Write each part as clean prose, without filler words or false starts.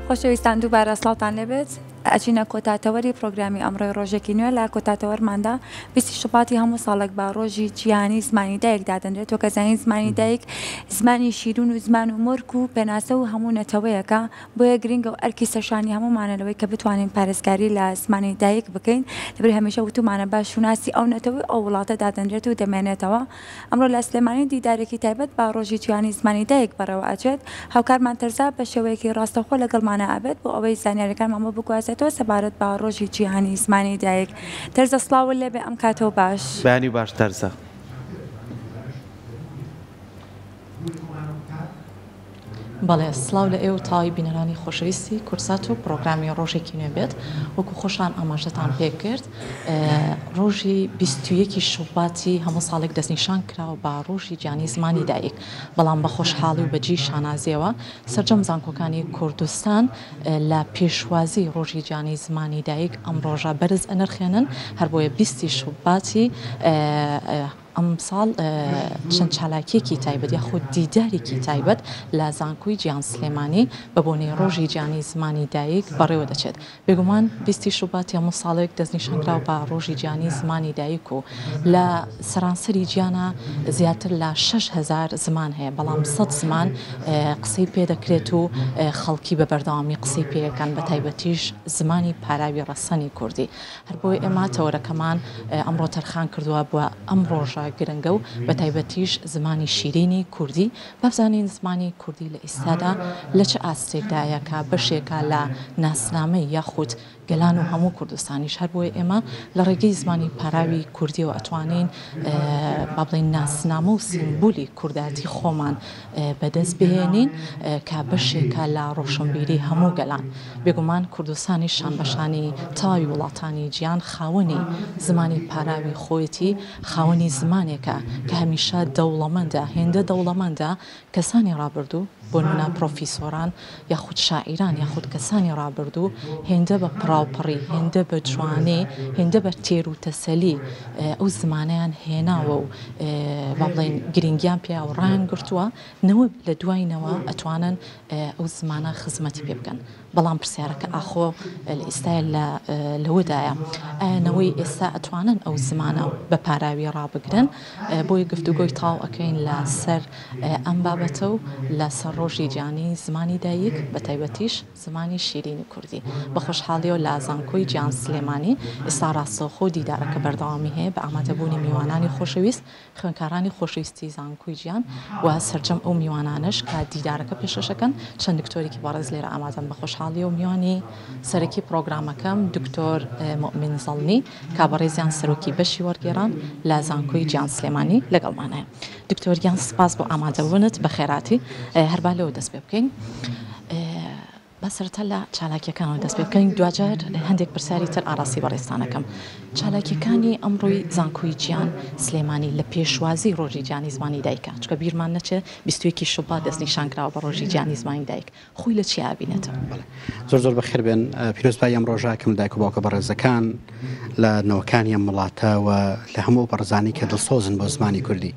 خۆشەویستان دووبارە سڵاتان لێبێت ئەچینە کۆتاتەوەری پرۆگرامی ئەمڕۆی ڕۆژێکی نوێ لە کۆتاتەوەرماندا 20 شوباتی هەموو ساڵێک با ڕۆژی جیهانی زمانی دایک دادەنرێت. وەکە زانین زمانی دایک زمانی شیرین و زمان و مۆرگ و پێناسە و هەموو نەتەوەیەکە، بۆیە گرنگە و ئەرکی سەرشانی هەمومانەوەی کە بتوانین پارێزکاری لە زمانی دایک بکەین. لەبەر هەمیشە وتومانە باششوناسی ئەو نەتەوەی ئەو وڵاتە دادەنرێت و دەمێنێتەوە. ئەمڕۆ لە سلێمانی دیدارێکی تایبەت با ڕۆژی جیهانی زمانی دایک بەڕێوە ئەچێت. هاوکارمان تەرزا بە شێوەیەکی ڕاستەوخۆ لەگەڵمانە ئەبێت بۆ ئەوەی زانیاریەکانمان بۆ بگوازێتەوە سەبارەت بە ڕۆژی جیهانی زمانی دایک. تەرزە سڵاو لێبێ ئەم کاتەوە باش. بەیانی باش تەرزە. بەڵێ سڵاو لە ئێوە تاوی بینەرانی خۆشەویستی کورسات و پرۆگرامی ڕۆژێکی نوێ بێت. وەکو خۆشان ئاماژەتان پێ کرد ڕۆژی 21 شوباتی هەموو ساڵێک دەستنیشان کراوە بە ڕۆژی جیهانی زمانی دایک. بەڵام بە خۆشحاڵی و بەجی شانازیەوە سەرجەم زانکۆکانی کوردستان لە پێشوازی ڕۆژی جیهانی زمانی دایک ئەم ڕۆژە بەرز ئەنرخێنن، هەر بۆیە 20 شوباتی ئەم ساڵ چەند چالاکیەکی تایبەت یاخود دیدارێکی تایبەت لە زانکۆی جیهان سلێمانی بە بۆنەی ڕۆژی جیهانی زمانی دایک بەڕێوە دەچێت. بێگومان 20 شوباتی هەموو ساڵێک دەستنیشانکراوە بە ڕۆژی جیهانی زمانی دایک و لە سەرانسەری گیانە زیاتر لە 6,000 زمان هەیە، بەڵام 100 زمان قسەی پێ دەکرێت و خەڵکی بە بەردەوامی قسەی پێەکەن، بە تایبەتیش زمانی پاراوی ڕەسەنی کوردی. هەر بۆی ئێمە تەوەرەکەمان ئەمڕۆ تەرخان کردووە بۆ ئەم ڕۆژە گرنگە و بە تایبەتیش زمانی شیرینی کوردی. بەبزانین زمانی کوردی لە ئێستادا لە چه ئاستێکدایە کە بەشێکە لە ناسنامەی یاخود گەلان و هەموو کوردستانیش. هەر بۆیە ئێمە لە ڕێگەی زمانی پاراوی کوردیەوە ئەتوانین با بڵێن ناسنامە و سیمبولی کورداتی خۆمان بەدەست بهێنین کە بەشێکە لە ڕۆشنبیری هەموو گەلان. بێگومان کوردستانی شانبەشانی تاوی وڵاتانی گیان خاوەنی زمانی پاراوی خۆیەتی، خاوەنی زمانێکە کە هەمیشە دەوڵەمەندە، هێندە دەوڵەمەندە کەسانی ڕابردوو بۆ نمونە پرۆفیسۆران یاخود شاعیران یاخود کەسانی ڕابردوو هێندە بە پراوپڕی، هێندە بە جوانێ، هێندە بە تێر و تەسەلی ئەو زمانیان هێناوە و با بڵێن گرنگیان پێیا و ڕایان گرتووە نەوە لە دوایینەوە ئەتوانن ئەو زمانە خزمەتی پێ بکەن. بەڵام پرسیارەکە ئاخۆ لە ئێستای لەوەدایە ئەنەوەی ئێستا ئەتوانن ئەو زمانە بە پاراوی ڕابگرن. بۆی گفتوگۆی تاو ئەەکەین لە سەر ئەم بابەتە و لەسەر ڕۆژی جیهانی زمانی دایک بە تایبەتیش زمانی شیرینی کوردی. بە خۆشحاڵیەوە لە زانکۆی جیهان سلێمانی ئێستا ڕاستەوخۆ دیدارەکە بەردەوامی هەیە بە ئامادەبوونی میوانانی خۆشەویست، خوێندکارانی خۆشەویستی زانکۆی گیان و سەرجەم ئەو میوانانش کە دیدارەکە پێشەشەکەن. چەند دکتۆرێکی بەڕێز لێرە ئامادەم بە خۆشحاڵی و میوانی سەرەکی پرۆگرامەکەم دکتۆر مؤمن زەڵنی کا بەڕێزیان سەرۆکی بەشی وەرگێڕان لە زانکۆی جیهان سلێمانی لەگەڵمانەیە. دکتۆریان سپاس بۆ ئامادەبوونت بە خێراتی. هەربا لەوە دەست پێ بکەین بەسەرەتا لە چالاکیەکانەوە دەست پێ بکەین، دوجار هەندێک پرسیاری تر ئاراستی بەڕێستانەکەم. چالاکیەکانی ئەمڕۆی زانکۆی جیهان سلێمانی لە پێشوازی ڕۆژی جیهانی زمانی دایکە، چکە بیرمان نەچێت 21 شوبات دەستنیشان کراوە بە ڕۆژی جیهانی زمانی دایک. خۆی لە چی ئابینێتەوە؟ زۆر بەخێر بێن. پیرۆزبایی ئەم ڕۆژاکەم دایک و باوکە بەڕێزەکان لە نەوەکانی ئەم وڵاتەوە لە هەموو بەڕزانی کە دڵسۆزن بۆ زمانی کوردی.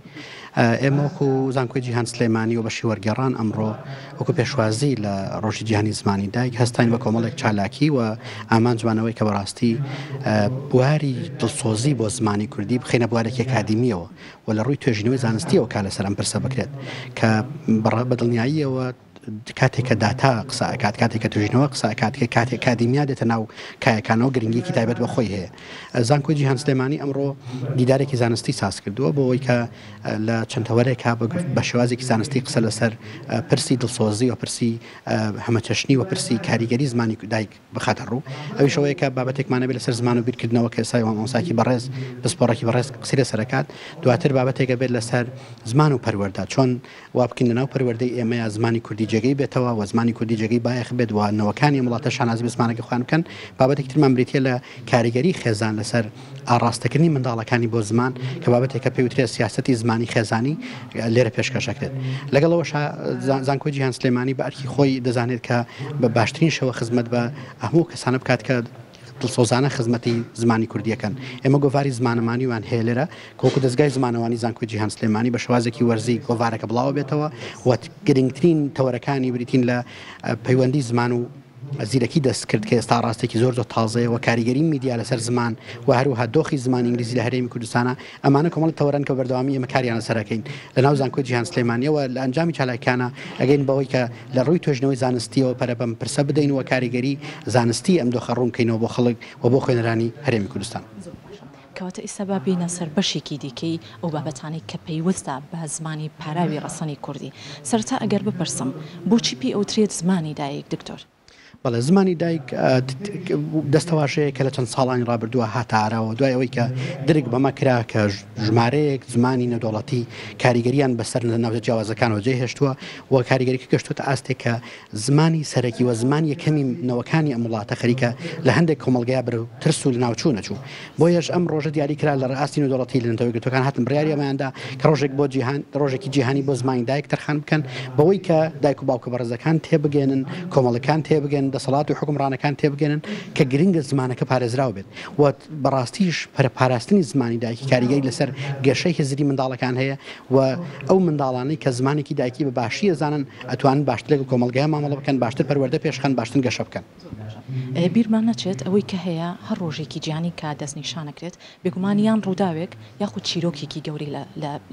ئێمە وەکو زانکۆی جیهان سلێمانی و بەشی وەرگێڕان ئەمڕۆ وەکو پێشوازی لە ڕۆژی جیهانی زمانی دایک هەستین بە کۆمەڵێک چالاکی و ئامانجوانەوەی کە بەڕاستی بواری دڵسۆزی بۆ زمانی کوردی بخینە بوارێکی ئەکادیمیەوە و لە ڕووی توێژینەوەی زانستیەوە کا لەسەر ئەم پرسە بکرێت کە بەدڵنیاییەوە کاتێککە داتا قسەکات، کاتێککە توژینەوە قسەکات، کاتێک کادیمیا دێتە ناو کایەکانەوە گرنگیکی تایبەت بە خۆی هەیە. زانکۆی جیهان سلێمانی ئەمڕۆ دیدارێکی زانستی ساز کردووە بۆ ئەوەی کە لە چەند تەوەرێکا بە شێوازێکی زانستی قسە لەسەر پرسی دڵسۆزی و پرسی هەمەچەشنی و پرسی کاریگەری زمانی دایک بخاتە ڕوو. ئەویش ئەوەیە کە بابەتێکمانە بێت لەسەر زمان و بیرکردنەوە کە ئێستا مامۆستاکی بەڕێز پسپۆڕێکی بەڕێز قسەی لەسەرەکات. دواتر بابەتێکە بێت لەسەر زمان و پەروەردە، چۆن وا بکەین لەناو پەروەردەی ئێمەیە زمانی کوردی جێگەی بێتەوە و زمانی کوردی جێگەی بایەخ بێت و نەوەکانی وڵاتە شانازی بە زمانەکە خوان بکەن. بابەتێکی ترمان بریتە لە کاریگەری خێزان لەسەر ئاڕاستەکردنی منداڵەکانی بۆ زمان کە بابەتێکە پێی وترێت سیاسەتی زمانی خێزانی لێرە پێشکەشەکرێت. لەگەڵەوە زانکۆی جیهان سلێمانی بە ئەرکی خۆی دەزانێت کە بە باشترین شەوە خزمەت بە هەموو کەسانە بکات کە دڵسۆزانە خزمەتی زمانی کوردیەکەن. ئێمە گۆڤاری زمانەمانیوان هەیە لێرە کۆکو دەستگای زمانەوانی زانکۆی جیهان سلێمانی بە شێوازێکی وەرزی گۆڤارەکە بڵاو بێتەوە و گرنگترین تەوەرەکانی بریتین لە پەیوەندی زمان و زیرەکی دەست کرد کە ئێستا ڕاستێکی زۆر تازەیە و کاریگەری میدیا لەسەر زمان و هەروەها دۆخی زمان ئینگلیزی لە هەرێمی کوردستانە ئەمانە کۆمەڵ تەوەران کە بەردەوامی ئێمە کاریانە سەرەکەین لەناو زانکۆی جیهان سلێمانیەوە لە ئەنجامی چالاکیانە ئەگەین بەوەی کە لە ڕووی توێژنەوەی زانستیەوە پەرە بەم پرسە بدەین و کاریگەری زانستی ئەم دۆخە ڕوون بکەینەوە بۆ خەڵک و بۆ خوێنەرانی هەرێمی کوردستان. کەواتە ئێستا با بینە سەر بەشێکی دیکەی ئەو بابەتانەی کە پەیوەستە بە زمانی پاراوی ڕەسەنی کوردی. سەرەتا ئەگەر بپرسم بۆچی پێی ئەوترێت زمانی دایک دکتۆر؟ بەڵێ زمانی دایک دەستەواشەیە کە لە چەند ساڵانی ڕابردووە هاتارەوە دوای ئەوەی کە درک بەمە کرا کە ژمارەیەک زمانی نەدۆڵەتی کاریگەریان بەسەر ناوچە جیاوازەکانەوە جێهێشتووە و کاریگەریکە گەشتوتە ئاستێک کە زمانی سەرەکی وە زمانی یەکەمی نەوەکانی ئەم وڵاتە خەریکە لە هەندێک کۆمەڵگەیە بەرەو ترس و ناوچوو نەچوو. بۆیەش ئەم ڕۆژە دیاری کرا لە ڕاستی نەدۆڵەتی لە نەتەوەی گرتوەکان هاتن بڕیاری ئەمەیاندا کە ڕۆژێک بۆ ڕۆژێکی جیهانی بۆ زمانی دایک تەرخان بکەن بەوەی کە دایک و باوکە بەڕێزەکان تێبگەێنن کۆمەڵەکان تێبگەن دەسەڵات و حکومڕانەکان تێبگەێنن کە گرنگە زمانەکە پارێزراو بێت و بەڕاستیش پاراستنی زمانی دایکی کاریگەری لەسەر گەشەی هزری منداڵەکان هەیە و ئەو منداڵانەی کە زمانێکی دایکی بە باشی ئەزانن ئەتوانن باشتر لەگەڵ کۆمەڵگەیان مامەڵە بکەن باشتر پەروەردە پێشخەن باشتر گەشە بکەن. بیرمان نەچێت ئەوەی کە هەیە هەر ڕۆژێکی جیهانی کە دەستنیشانەکرێت بێگومانیان ڕووداوێک یاخود چیرۆکێکی گەوری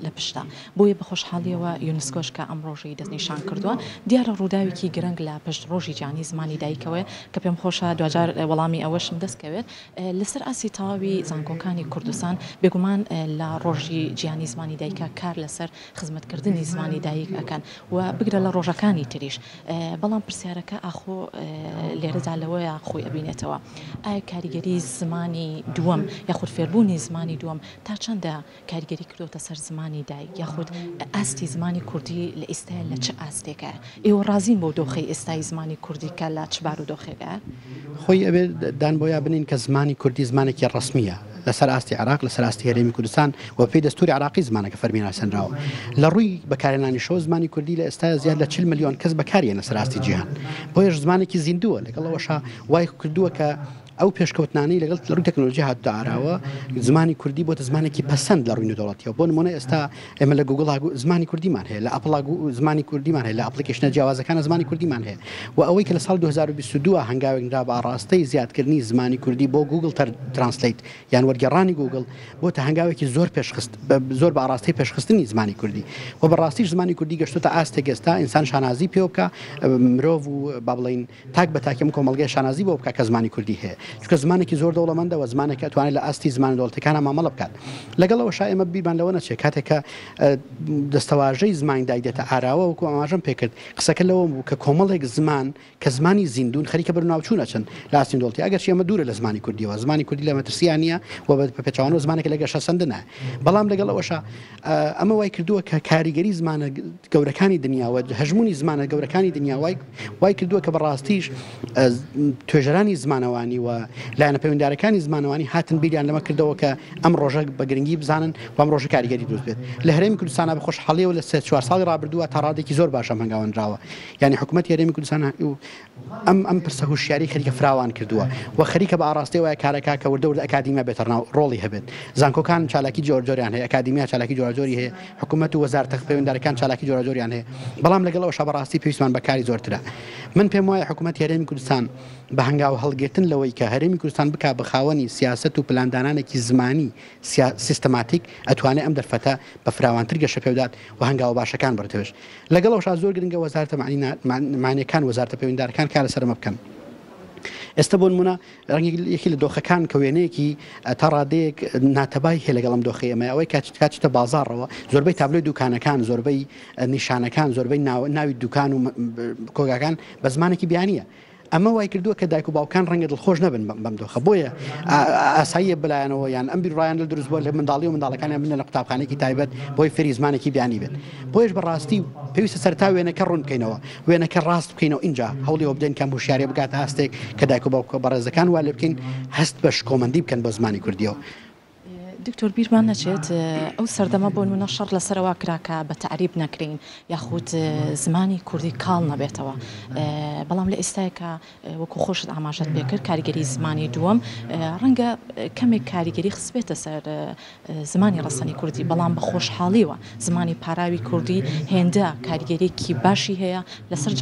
لە پشتا بۆیە بە خۆشحاڵیەوە یونسکۆش کە ئەم ڕۆژەی دەستنیشان کردووە دیارە ڕووداوێکی گرنگ لە پشت ڕۆژی جیهانی زمانی دایکەوە کە پێم خۆشە دوجار وەڵامی ئەوەشم دەستکەوێت لەسەر ئاسی تەواوی زانکۆکانی کوردستان بێگومان لە ڕۆژی جیهانی زمانی دایکە کار لەسەر خزمەتکردنی زمانی دایک ئەکەن و بگرە لە ڕۆژەکانی تریش بەڵام پرسیارەکە ئاخۆ لێرەدا لەوەیە خۆی ئەبینێتەوە ئایا کاریگەری زمانی دووەم یاخود فێربوونی زمانی دووەم تا چەندە کاریگەری کردوتە سەر زمانی دایک یاخود ئاستی زمانی کوردی لە ئێستاە لە چه ئاستێکە ئێوە ڕازین بۆ دۆخی ئێستای زمانی کوردی کە لە چ بار و دۆخێکە خۆی ئەبێ دان بۆیە بنین کە زمانی کوردی زمانێکی ڕسمیە لەسەر ئاستی عراق لەسەر ئاستی هەرێمی کوردستان و پێی دەستوری عراقی زمانەکە فەرمیناسەنراوە لە ڕووی بەکارهێنانی شۆ زمانی کوردی لە ئێستا زیاد لە 40 ملیۆن کەس بەکارێنە سەر ئاستی جیهان بۆیەش زمانێکی زیندووە لەگەڵەوەشە وای کردووە کە ئەو پێشکەوتنانی لەگەڵ لە ڕووی تەکنۆلۆژی هاتووە ئاراوە زمانی کوردی بۆتە زمانێکی پەسەند لە ڕووی نەدەوڵەتیەوە بۆ نمونە ئێستا ئێمە لە گوگڵ زمانی کوردیمان هەیە لە ئەپڵ زمانی کوردیمان هەیە لە ئەپلیکیشنە جیاوازەکانە زمانی کوردیمان هەیە و ئەوەی کە لە ساڵ 2022 هەنگاوێکدا بە ئاڕاستەی زیادکردنی زمانی کوردی بۆ گوگڵ ترانسلیت یان وەرگێڕانی گوگڵ بۆتە هەنگاوێکی زۆر بە ئاڕاستی پێشخستنی زمانی کوردی و بەڕاستیش زمانی کوردی گەشتوتە ئاستێک ئێستا ئینسان شانازی پێ بکە مرۆڤ و با بڵین تاک بە تاکەم کۆمەڵگەی شانازی بۆ بکە کە زمانی کوردی هەیە چونکە زمانێکی زۆر دەوڵەمەندە و زمانێک ئەتوانێت لە ئاستی زمان دەوڵەتەکانە مامەڵە بکات لەگەڵەوە شای ئێمە بیرمان لەوە نەچێت کاتێک کە دەستەواژەی زمانی دایک دێتە ئاراوە وەکو ئاماژەم پێکرد قسەکە لەوە بوو کە کۆمەڵێک زمان کە زمانی زیندون خەریکە بەر ناوچوو نەچن لە ئاستی دەوڵەتی ئەگەر ئێمە دوورە لە زمانی کوردیەوە زمانی کوردی لە مەترسیان نیە و بە پێچەوانەوە زمانێک لە گەشە سندنە بەڵام لەگەڵەوەشە ئەمە وای کردووە کە کاریگەری زمانە گەورەکانی دنیاوە هەژمونی زمانە گەورەکانی دنیا وای کردووە کە بەڕاستیش توێژەرانی زمانەوانی و لایەنە پەیوەنددارەکانی زمانەوانی هاتن بیریان لەمە کردەوە کە ئەم ڕۆژە بە گرنگی بزانن و ئەم ڕۆژە کاریگەری دروست بێت لە هەرێمی کوردستانە بە خۆشحاڵیەوە لە 3-4 ساڵی ڕابردووە تا ڕادێکی زۆر باشە هەنگاوەندراوە یعنی حکوومەتی هەرێمی کوردستان ئەم پرسە هوشیاری خەریکە فراوان کردووە و خەریکە بە ئاڕاستی وایە کارەکە کە وردە ئەکادیمیا بێتە ناو ڕۆڵی هەبێت زانکۆکان چالاکی جۆرجۆریان هەیە ئەکادیمیا چالاکی جۆرجۆری هەیە حکوومەت و وەزارەتە پەیوەنددارەکان چالاکی جۆرجۆریان هەیە بەڵام لەگەڵەوەش بەڕاستی پێویستمان بەکاری زۆرترە من پێم وایە حکوومەتی هەرێمی کوردستان بە هەنگاو هەڵگرتن لەوەی کە هەرێمی کوردستان بک بە خاوەنی سیاست و پلاندانانێکی زمانی سیستەماتیک ئەتوانێت ئەم دەرفەتە بە فراوانتر گەشە پێودات و هەنگاو باشەکان بڕتەوێش لەگەڵەوەش زۆر گرنگە وەزارەتە معنیەکان وەزارەتە پەیوەنددارەکان کار لەسەرمە بکەن ئێستا بۆ نمونە ڕەنگێکی لە دۆخەکان کە وێنەیەکی تا ڕادەیەک ناتەبای هەیە لەگەڵم دۆخی ئەمە ئەوەی کاتچتە بازاڕەوە زۆربەی تابلۆی دوکانەکان زۆربەی نیشانەکان زۆربەی ناوی دوکان و کۆگاکان بە زمانێکی بیانیە ئەمە وای کردووە کە دایک و باوکان ڕەنگە دڵخۆش نەبن بەم دۆخە بۆیە ئاساییە بلایەنەوە یان ئەم بیرڕایان لە دروست بووە لە منداڵی و منداڵەکانیان بنە لە قوتابخانەیەکی تایبەت بۆی فێری زمانێکی بیانی بێت بۆیش بەڕاستی پێویستە سەرتا وێنەکە ڕوون بکەینەوە وێنەکە ڕاست بکەینەوە اینجا هەوڵیەوە بدەین کەم هوشیارێ بگاتە هەستێک کە دایک و باوکە بەڕێزەکان وا لێ بکەین هەست بە شکۆمەندی بکەن بۆ زمانی کوردیەوە دکتۆر بیرمان نەچێت ئەو سەردەمە بۆ نمونە شەڕ لەسەرەوە کراکە بە تعریب نەکرین یاخود زمانی کوردی کاڵ نەبێتەوە بەڵام لە ئێستایکە وەکو خۆشت ئاماژەت پێکرد کاریگەری زمانی دووەم ڕەنگە کەمێک کاریگەری خسبێتە سەر زمانی ڕەسەنی کوردی بەڵام بە خۆشحاڵیوە زمانی پاراوی کوردی هێندە کاریگەریەکی باشی هەیە لەسەر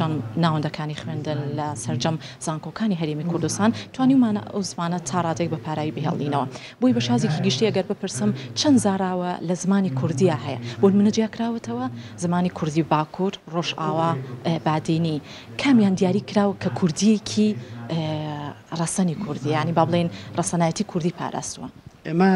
ناوەندەکانی خوێندن لە سەرجەم زانکۆکانی هەرێمی کوردستان توانیمانە ئەو زمانە تا ڕادێک بە پارایی بهێڵینەوە بۆی بە شازێکی گشتی ئەگەر بپرسم چەند زاراوە لە زمانی کوردیە هەیە بۆ منەجیاکراوەتەوە زمانی کوردی باکوور ڕۆژئاوا بادینی کامیان دیاری کراوە کە کوردیەکی ڕەسەنی کوردی ینی با بڵێن ڕەسەنایەتی کوردی پاراستووە ئێمە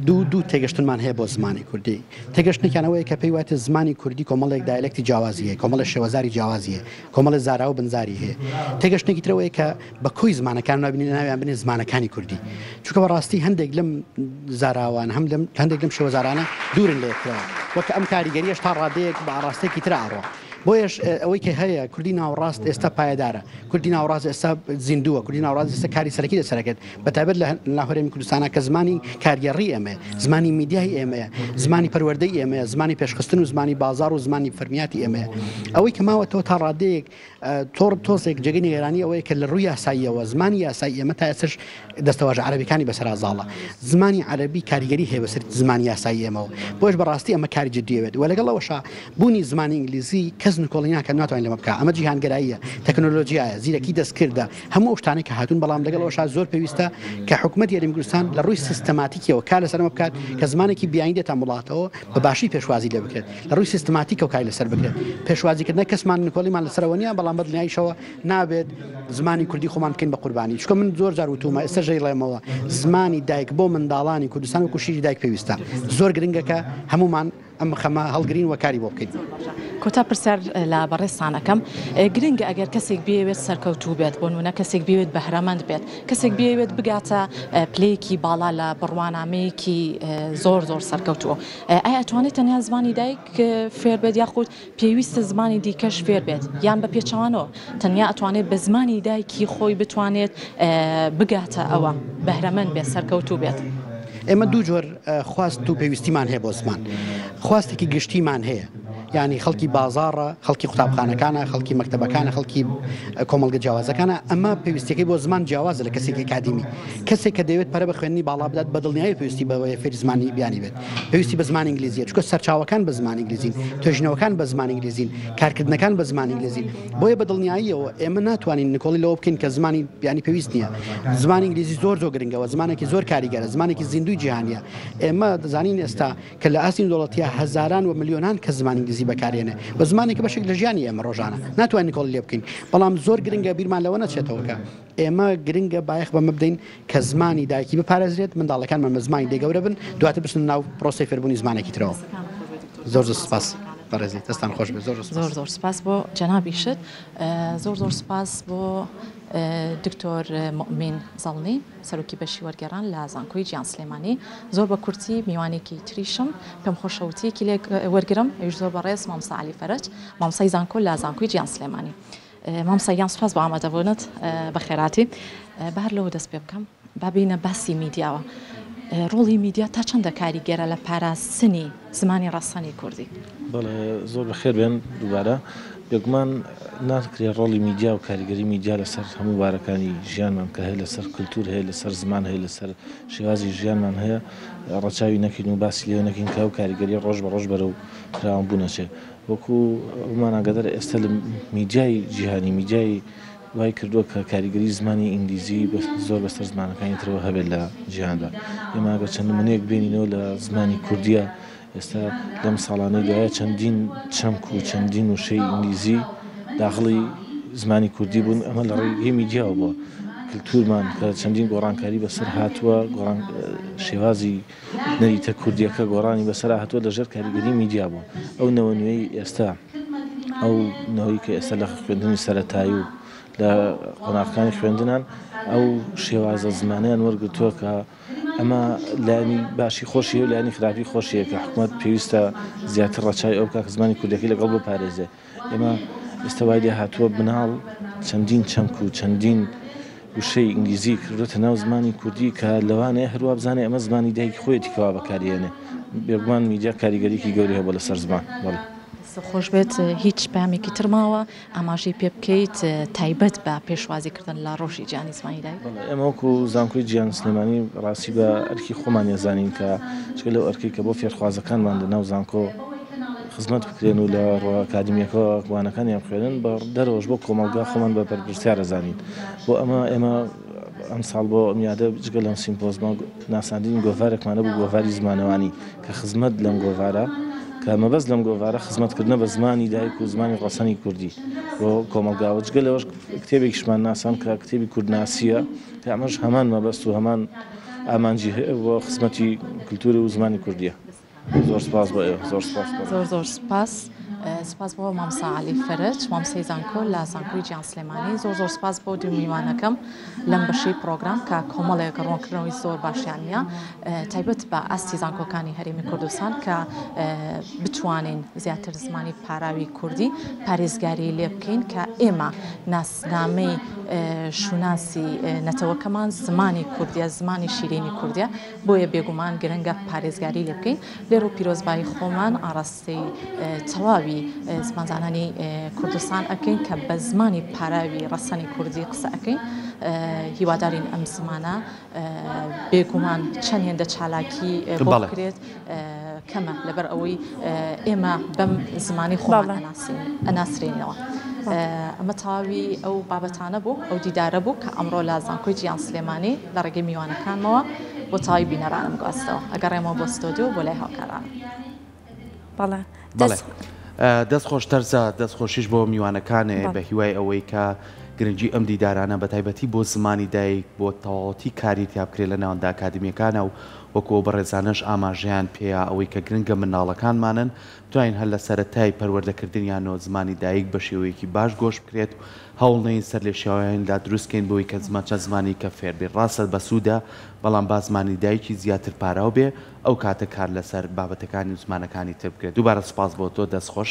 دوو تێگەشتنمان هەیە بۆ زمانی کوردی تێگەشتێکیانەوەی کە پێی وایێت زمانی کوردی کۆمەڵێک دایلەکتی جیاوازیە کۆمەڵە شێوەزاری جیاوازیە کۆمەڵە زارا و بنزاری هەیە تێگەشتێکی ترەوەیە کە بە کۆی زمانەکان نابینی ناویان بنێ زمانەکانی کوردی چونکە بەڕاستی هەندێک لەم زاراوان هەندێک لەم شێوەزارانە دوورن لێکرا وەکە ئەم کاریگەریەش تا ڕادەیەک بە ئاڕاستێکی تر ئاڕۆ بۆیش ئەوەی کە هەیە کوردی ناوەڕاست ئێستا پایدارە کوردی ناوەڕاست ئێستا زیندووە کوردی ناوەڕاست ئێستا کاری سەرەکی لەسەرەکەت بەتایبەت لە لاهۆرێمی کوردستانە کە زمانی کارگەڕی ئێمە زمانی میدیای ئێمەیە زمانی پەروەردەی ئێمەیە زمانی پێشخستن و زمانی بازار و زمانی فەرمیاتی ئێمەیە ئەوەی کە ماوەتەوە تا ڕادەیەک تۆزێک جێگەی نیگەرانی ئەوەیە کە لە ڕووی یاساییەوە زمانی یاسایی ئێمە تا ئێستش دەستەواژە عەرەبیەکانی بەسەر زاڵە زمانی عەرەبی کاریگەری هەیە بەسەر زمانی یاسایی ئێمەوە بۆش بەڕاستی ئەمە کاری جددیەوێت و لەگەڵەوەشا بوونی زمانی ئینگلیزی کەس نکۆڵی ناکە ناتوانین لەمە بکە ئەمە جیهانگەراییە تەکنۆلۆژیایە زیرەکی دەستکردە هەموو شتانێک کە هاتوون بەڵام لەگەڵەوەشا زۆر پێویستە کە حکوومەت یاریمی کوردستان لە ڕووی سیستەماتیکیەوە کار لەسەرمە بکات کە زمانێکی بیاین دێتە وڵاتەوە بە باشی پێشوازی لێ بکرێت لە ڕووی سیستەماتیکە و کاری لەسەر بکرێت پێشوازیکردنە کەسمان نکۆڵیمان لەسەرەوە نیە بەڵام بەدڵنیاییشەوە نابێت زمانی کوردی خۆمان بکەین بە قوربانی چکە من زۆر جار وتومە ئێستا ژەیڵێمەوە زمانی دایک بۆ منداڵانی کوردستان و کوشیری دایک پێویستە زۆر گرنگەکە هەمومان ئەم خەمە هەڵگرین و کاری بۆ بکەین کۆتا پرسیار لە بەڕێستانەکەم گرنگە ئەگەر کەسێک بێوێت سەرکەوتوو بێت بۆ نمونە کەسێک بێوێت بەهرەمەند بێت کەسێک بێوێت بگاتە پلەیەکی باڵا لە بڕوانامەیەکی زۆر سەرکەوتووە ئایا ئەتوانێت تەنیا زمانی دایک فێر بێت یاخود پێویستە زمانی دیکەش فێر بێت یان بە پێچەوانەوە تەنیا ئەتوانێت بە زمانی دایکی خۆی بتوانێت بگاتە ئەوە بەهرەمەند بێت سەرکەوتوو بێت ئێمە دوو جۆر خواست و پێویستیمان هەیە بۆ زمان خواستێکی گشتیمان هەیە ینی خەڵکی بازاڕە خەڵکی قوتابخانەکانە خەڵکی مەکتەبەکانە خەڵکی کۆمەڵگە جیاوازەکانە ئەمە پێویستەکەی بۆ زمان جیاوازە لە کەسێکی ئەکادیمی کەسێک کە دەوێت پەرە بە خوێندنی باڵا بدات بەدڵنیایی پێویستی بەوەی فێری زمانی بیانی بێت پێویستی بە زمانی ئینگلیزیە چونکە سەرچاوەکان بە زمانی ئینگلیزین توێژینەوەکان بە زمانی ئینگلیزین کارکردنەکان بە زمانی ئینگلیزین بۆیە بەدڵنیاییەوە ئێمە ناتوانین نکۆڵی لەوە بکەین کە زمانی بیانی پێویست نییە زمانی ئینگلیزی زۆر گرنگەوە زمانێکی زۆر کاریگەرە زمانێکی زیندوی جیهانیە ئێمە دەزانین ئێستا کە لە ئاستی دەوڵەتیە هەزاران و ملیۆنان کە زمانی ئینگلیزی بەکارێنێ بە زمانێکی بەشێک لە ژیانی ئێمە ڕۆژانە ناتوانین کۆڵ لێ بکەین بەڵام زۆر گرنگە بیرمان لەوە نەچێتەوەکە ئێمە گرنگە بایەخ بەمە بدەین کە زمانی دایکی بپارێزرێت منداڵەکانمان زمانی دێگەورە بن دواتر بچن ناو پرۆسەی فێربوونی زمانێکی ترەوە زۆر سپاس بەڕێزی دەستان خۆش بێت زۆر سپاس بۆ جەنابیشت زۆر سپاس بۆ دکتۆر مؤمین زەڵنی سەرۆکی بەشی وەرگێڕان لە زانکۆی گیان سلێمانی زۆر بە کورتی میوانێکی تریشم پێم خۆشەوتیەکی لێ وەرگرم ئەوش زۆر بەڕێز مامۆستا عەلی فەرەج مامۆستای زانکۆ لە زانکۆی گیان سلێمانی مامۆستا گیان سپاس بۆ ئامادەبوونت بە خێراتی بەهەر لەوە دەست پێ بکەم بابینە باسی میدیاوە ڕۆڵی میدیا تا چەندە کاریگەرە لە پاراستنی زمانی ڕەسەنی کوردی بەڵێ زۆر بەخێر بێن دووبارە یەکمان ناکرێت ڕۆڵی میدیا و کاریگەری میدیا لەسەر هەموو بارەکانی ژیانمان کە هەیە لەسەر کولتور هەیە لەسەر زمان هەیە لەسەر شێوازی ژیانمان هەیە ڕەچاوی نەکەین و باسی لێ نەکەین کە ئەو کاریگەری ڕۆژ بە ڕۆژ بەرەو فراوان بوونەچێ وەکو ئەوماناگەدەر ئێستا لە میدیای جیهانی میدیای وای کردووە کە کاریگەری زمانی ئینگلیزی زۆر بەسەر زمانەکانی ترەوە هەبێت لە جیهاندا ئێمە چەند نمونەیەک بینینەوە لە زمانی کوردیە ئێستا لەم ساڵانەی دوایە چەندین چەمک و چەندین وشەی ئینگلیزی داخڵی زمانی کوردی بوون ئەمە لە ڕێگەی میدیاوە بووە کلتورمان کە چەندین گۆڕانکاری بەسەر هاتووە شێوازی نەریتە کوردیەکە گۆڕانی بەسەر هاتووە لەژێر کاریگەری میدیا بووە ئەو نەوە نوێی ئێستا ئەو نەوەی کە ئێستا لە خوێندنی سەرەتایی و لە قۆناغەکانی خوێندنان ئەو شێوازە زمانیان وەرگرتووە کە ئەمە لایانی باشی خۆشیە و لایانی خراپی خۆشیە کە حکوومەت پێویستە زیاتر ڕەچاوی ئەو کە زمانی کوردەکەی لەگەڵ بپارێزێ ئێمە ئێستا وای لێ هاتووە بناڵ چەندین چەمک و چەندین وشەی ئینگلیزی کردوتە ناو زمانی کوردی کە لەوانەیە هەروە بزانێ ئەمە زمانی دایک خۆیەتی کەوا بەکارهێنێ بێگومان میدیا کاریگەریکی گەوری هەیە بۆ لەسەر زمان بەڵێ خۆش بێت هیچ پامێکی ترماوە ئاماژەی پێ بکەیت تایبەت بە پێشوازیکردن لە ڕۆژی گیانی زمانی دایک ئێمە وەکو زانکۆی گیان سلێمانی ڕاستی بە ئەرکی خۆمان ێزانین کە چکە لەو ئەرکی کە بۆ فێرخوازەکانمان لە ناو زانکۆ خزمەت بکرێن و لە ڕۆ ئاکادمیەکەەوە وانەکانیان خوێنن بە دەرەوەش بۆ کۆمەلگا خۆمان بە بەرپرسیارە زانین بۆ ئێمە ئەم ساڵ بۆ ئەمیادە جگە لەم سیمپۆزما ناساندین گۆڤارێکمانە بوو گۆڤاری زمانەوانی کە خزمەت لەم گۆڤارە کە مەبەست لەم گۆڤارە خزمەتکردنە بە زمانی دایک و زمانی ڕەسەنی کوردی بۆ کۆمەلگاوە جگە لەوەش کتێبێکیشمان ناسان کە کتێبی کوردناسیە کە ئەمەش هەمان مەبەست و هەمان ئامانجی هەیە بۆ خزمەتی کولتوری و زمانی کوردیە زۆر سپاس بۆ ئێوە زۆر سپاس سپاس بۆ مامۆستا عەلی فەرج مامۆستای زانکۆ لە زانکۆی گیان سلێمانی زۆر سپاس بۆ دوو میوانەکەم لەم بەشەی پرۆگرام کە کۆمەڵێک ڕوونکردنەوەی زۆر باشیان نیە تایبەت بە ئاستی زانکۆکانی هەرێمی کوردستان کە بتوانین زیاتر زمانی پاراوی کوردی پارێزگاری لێ بکەین کە ئێمە ناسنامەی شوناسی نەتەوەکەمان زمانی کوردیە زمانی شیرینی کوردیە بۆیە بێگومان گرنگە پارێزگاری لێ بکەین لێرە و پیرۆزبایی خۆمان ئاڕاستەی تەواوی زمانزانانی کوردستان ئەکەین کە بە زمانی پاراوی ڕەسەنی کوردی قسە ئەەکەین هیوادارین ئەم زمانە بێگومان چەند هێندە چالاکی بۆ بکرێت کەمە لەبەر ئەوەی ئێمە بەم زمانی خۆمان ئەناسرێنەوە. ئەمە تاوی ئەو بابەتانە بوو ئەو دیدارە بوو کە ئەمڕۆ لە زانکۆی گیان سلێمانی لە ڕێگەی میوانەکانمەوە بۆ تاوی بینەرانم گواستەوە ئەگەڕێمەوە بۆ ستۆدیۆ بۆ لای هاوکارانم. بەڵێ دەست خۆشتەرزە دەستخۆشیش بۆ میوانەکانێ بە هیوای ئەوەی کە گرنگی ئەم دیدارانە بە تایبەتی بۆ زمانی دایک بۆ تەواوەتی کاری تیابکرێت لە ناوەندا ئاکادمیەکانە و وەکو بەڕێزانەش ئاماژەیان پێەیە ئەوەی کە گرنگە منداڵەکانمانن توانین هەر لە سەرەتای پەروەردەکردنیانەوە زمانی دایک بە شێوەیەکی باش گۆش بکرێت هەوڵنەین سەر لێ شێوەیاندا دروستکەین بۆی کە زمانچە زمانی کە فێربێ ڕاستە بەسوودە بەڵام با زمانی دایکی زیاتر پاراو بێ ئەو کاتە کار لەسەر بابەتەکانی و زمانەکانی تر بکرێت. دووبارە سپاس بۆ تۆ دەستخۆش.